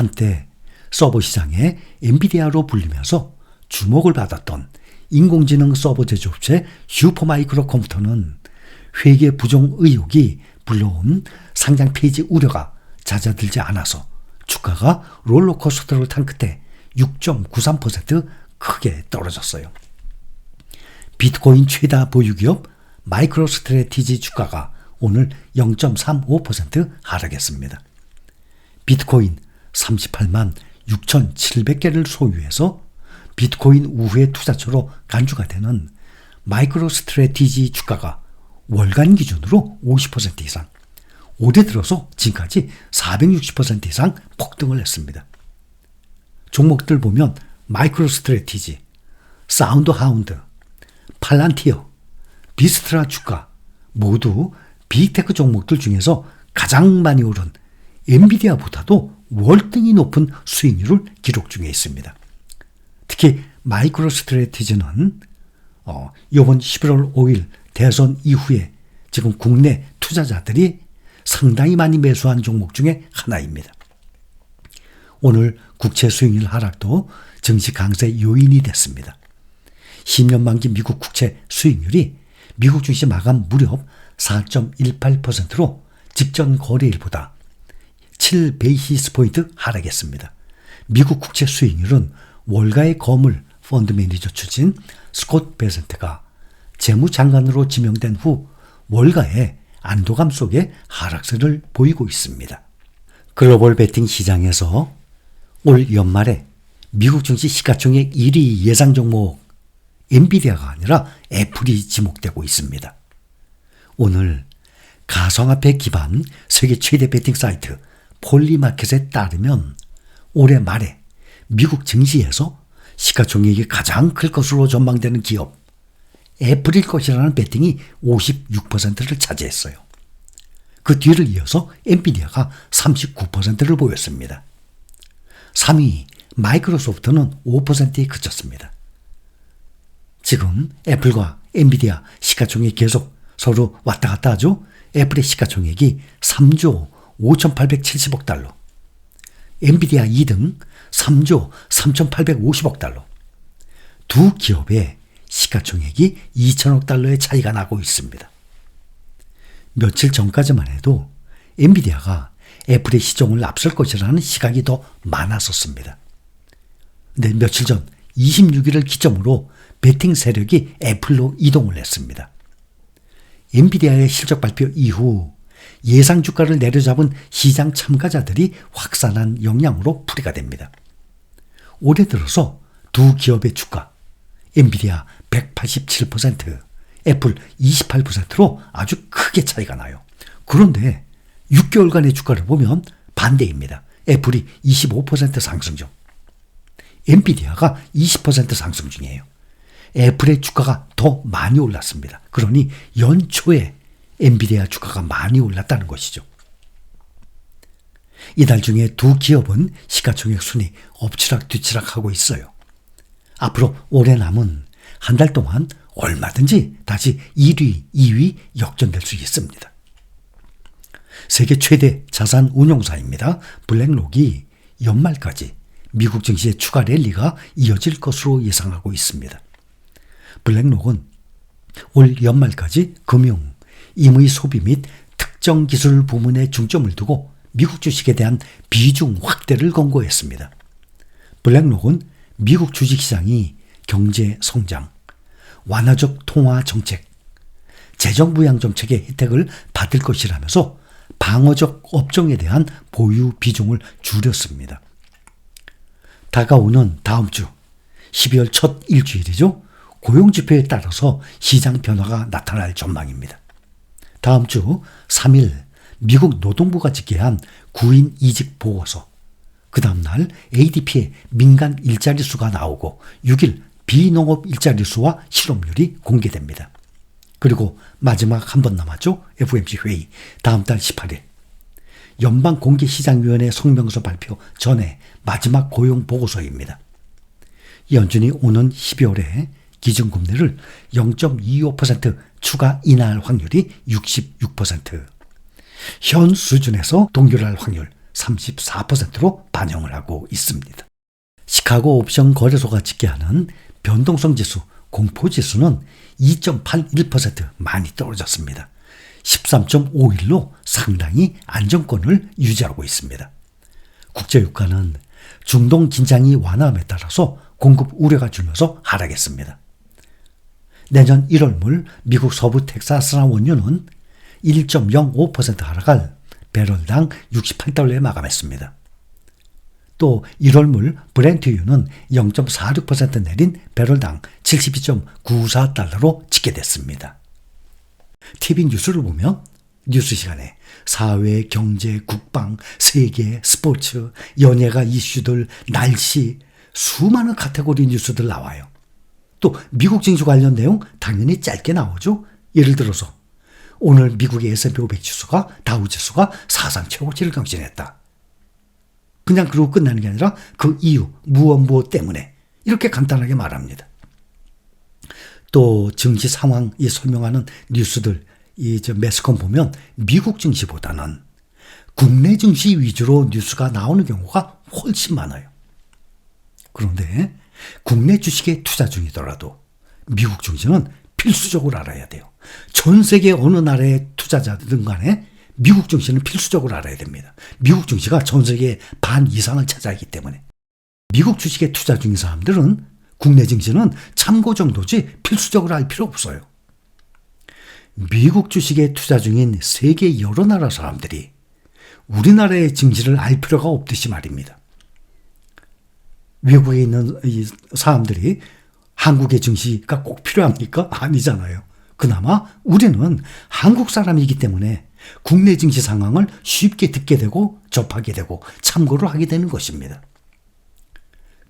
한때 서버 시장의 엔비디아로 불리면서 주목을 받았던 인공지능 서버 제조업체 슈퍼마이크로 컴퓨터는 회계 부정 의혹이 불러온 상장 폐지 우려가 잦아들지 않아서 주가가 롤러코스터를 탄 끝에 6.93% 크게 떨어졌어요. 비트코인 최다 보유기업 마이크로스트래티지 주가가 오늘 0.35% 하락했습니다. 비트코인 38만 6,700개를 소유해서 비트코인 우회 투자처로 간주가 되는 마이크로스트래티지 주가가 월간 기준으로 50% 이상, 올해 들어서 지금까지 460% 이상 폭등을 했습니다. 종목들 보면 마이크로스트래티지, 사운드하운드, 팔란티어, 비스트라 주가 모두 빅테크 종목들 중에서 가장 많이 오른 엔비디아보다도 월등히 높은 수익률을 기록 중에 있습니다. 특히 마이크로스트래티지는 이번 11월 5일 대선 이후에 지금 국내 투자자들이 상당히 많이 매수한 종목 중에 하나입니다. 오늘 국채 수익률 하락도 증시 강세 요인이 됐습니다. 10년 만기 미국 국채 수익률이 미국 증시 마감 무렵 4.18%로 직전 거래일보다 7베이시스 포인트 하락했습니다. 미국 국채 수익률은 월가의 거물 펀드 매니저 출신 스콧 베센트가 재무장관으로 지명된 후 월가의 안도감 속에 하락세를 보이고 있습니다. 글로벌 베팅 시장에서 올 연말에 미국 증시 시가총액 1위 예상 종목 엔비디아가 아니라 애플이 지목되고 있습니다. 오늘 가상화폐 기반 세계 최대 베팅 사이트 폴리마켓에 따르면 올해 말에 미국 증시에서 시가총액이 가장 클 것으로 전망되는 기업 애플일 것이라는 베팅이 56%를 차지했어요. 그 뒤를 이어서 엔비디아가 39%를 보였습니다. 3위 마이크로소프트는 5%에 그쳤습니다. 지금 애플과 엔비디아 시가총액이 계속 서로 왔다 갔다 하죠. 애플의 시가총액이 3조 5,870억 달러, 엔비디아 2등 3조 3,850억 달러. 두 기업의 시가총액이 2천억 달러의 차이가 나고 있습니다. 며칠 전까지만 해도 엔비디아가 애플의 시종을 앞설 것이라는 시각이 더 많았었습니다. 근데 며칠 전 26일을 기점으로 베팅 세력이 애플로 이동을 했습니다. 엔비디아의 실적 발표 이후 예상 주가를 내려잡은 시장 참가자들이 확산한 영향으로 풀이가 됩니다. 올해 들어서 두 기업의 주가, 엔비디아 187%, 애플 28%로 아주 크게 차이가 나요. 그런데 6개월간의 주가를 보면 반대입니다. 애플이 25% 상승 중, 엔비디아가 20% 상승 중이에요. 애플의 주가가 더 많이 올랐습니다. 그러니 연초에 엔비디아 주가가 많이 올랐다는 것이죠. 이달 중에 두 기업은 시가총액 순위 엎치락뒤치락 하고 있어요. 앞으로 올해 남은 한 달 동안 얼마든지 다시 1위, 2위 역전될 수 있습니다. 세계 최대 자산 운용사입니다. 블랙록이 연말까지 미국 증시의 추가 랠리가 이어질 것으로 예상하고 있습니다. 블랙록은 올 연말까지 금융, 임의 소비 및 특정 기술 부문에 중점을 두고 미국 주식에 대한 비중 확대를 권고했습니다. 블랙록은 미국 주식시장이 경제 성장, 완화적 통화 정책, 재정 부양 정책의 혜택을 받을 것이라면서 방어적 업종에 대한 보유 비중을 줄였습니다. 다가오는 다음 주 12월 첫 일주일이죠. 고용지표에 따라서 시장 변화가 나타날 전망입니다. 다음 주 3일 미국 노동부가 집계한 구인 이직 보고서, 그 다음날 ADP의 민간 일자리 수가 나오고 6일 비농업 일자리 수와 실업률이 공개됩니다. 그리고 마지막 한 번 남았죠. FOMC 회의 다음 달 18일 연방공개시장위원회 성명서 발표 전에 마지막 고용 보고서입니다. 연준이 오는 12월에 기준금리를 0.25% 추가 인하할 확률이 66%, 현 수준에서 동결할 확률 34%로 반영을 하고 있습니다. 시카고 옵션 거래소가 집계하는 변동성 지수, 공포지수는 2.81% 많이 떨어졌습니다. 13.51로 상당히 안정권을 유지하고 있습니다. 국제유가는 중동 긴장이 완화함에 따라서 공급 우려가 줄면서 하락했습니다. 내년 1월물 미국 서부 텍사스산 원유는 1.05% 하락할 배럴당 68달러에 마감했습니다. 또 1월물 브렌트유는 0.46% 내린 배럴당 72.94달러로 집계됐습니다. TV 뉴스를 보면 뉴스 시간에 사회, 경제, 국방, 세계, 스포츠, 연예가 이슈들, 날씨, 수많은 카테고리 뉴스들 나와요. 또 미국 증시 관련 내용 당연히 짧게 나오죠. 예를 들어서 오늘 미국의 S&P 500 지수가 다우지수가 사상 최고치를 경신했다. 그냥 그러고 끝나는 게 아니라 그 이유, 무엇 때문에 이렇게 간단하게 말합니다. 또 증시 상황 설명하는 뉴스들 매스컴 보면 미국 증시보다는 국내 증시 위주로 뉴스가 나오는 경우가 훨씬 많아요. 그런데 국내 주식에 투자 중이더라도 미국 증시는 필수적으로 알아야 돼요. 전 세계 어느 나라의 투자자든 간에 미국 증시는 필수적으로 알아야 됩니다. 미국 증시가 전 세계의 반 이상을 차지하기 때문에 미국 주식에 투자 중인 사람들은 국내 증시는 참고 정도지 필수적으로 알 필요 없어요. 미국 주식에 투자 중인 세계 여러 나라 사람들이 우리나라의 증시를 알 필요가 없듯이 말입니다. 외국에 있는 이 사람들이 한국의 증시가 꼭 필요합니까? 아니잖아요. 그나마 우리는 한국 사람이기 때문에 국내 증시 상황을 쉽게 듣게 되고 접하게 되고 참고를 하게 되는 것입니다.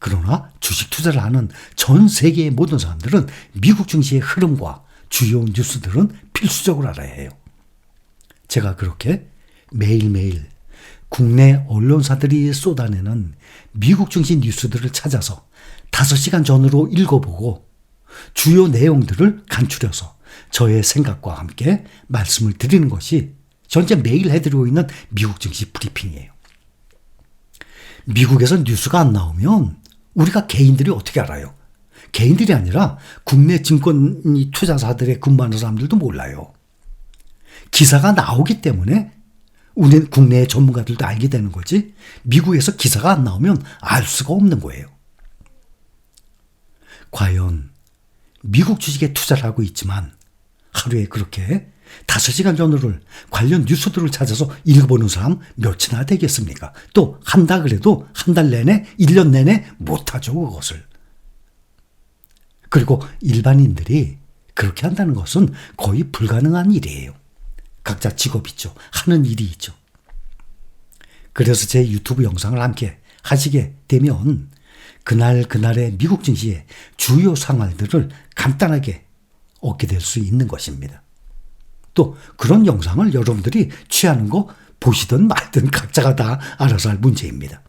그러나 주식 투자를 하는 전 세계의 모든 사람들은 미국 증시의 흐름과 주요 뉴스들은 필수적으로 알아야 해요. 제가 그렇게 매일매일 국내 언론사들이 쏟아내는 미국 증시 뉴스들을 찾아서 5시간 전으로 읽어보고 주요 내용들을 간추려서 저의 생각과 함께 말씀을 드리는 것이 현재 매일 해드리고 있는 미국 증시 브리핑이에요. 미국에서 뉴스가 안 나오면 우리가 개인들이 어떻게 알아요? 개인들이 아니라 국내 증권 투자사들의 근무하는 사람들도 몰라요. 기사가 나오기 때문에 우리는 국내의 전문가들도 알게 되는 거지 미국에서 기사가 안 나오면 알 수가 없는 거예요. 과연 미국 주식에 투자를 하고 있지만 하루에 그렇게 5시간 전후를 관련 뉴스들을 찾아서 읽어보는 사람 몇이나 되겠습니까? 또 한다 그래도 한 달 내내 1년 내내 못하죠 그것을. 그리고 일반인들이 그렇게 한다는 것은 거의 불가능한 일이에요. 각자 직업이 있죠. 하는 일이 있죠. 그래서 제 유튜브 영상을 함께 하시게 되면 그날의 미국 증시의 주요 상황들을 간단하게 얻게 될 수 있는 것입니다. 또 그런 영상을 여러분들이 취하는 거 보시든 말든 각자가 다 알아서 할 문제입니다.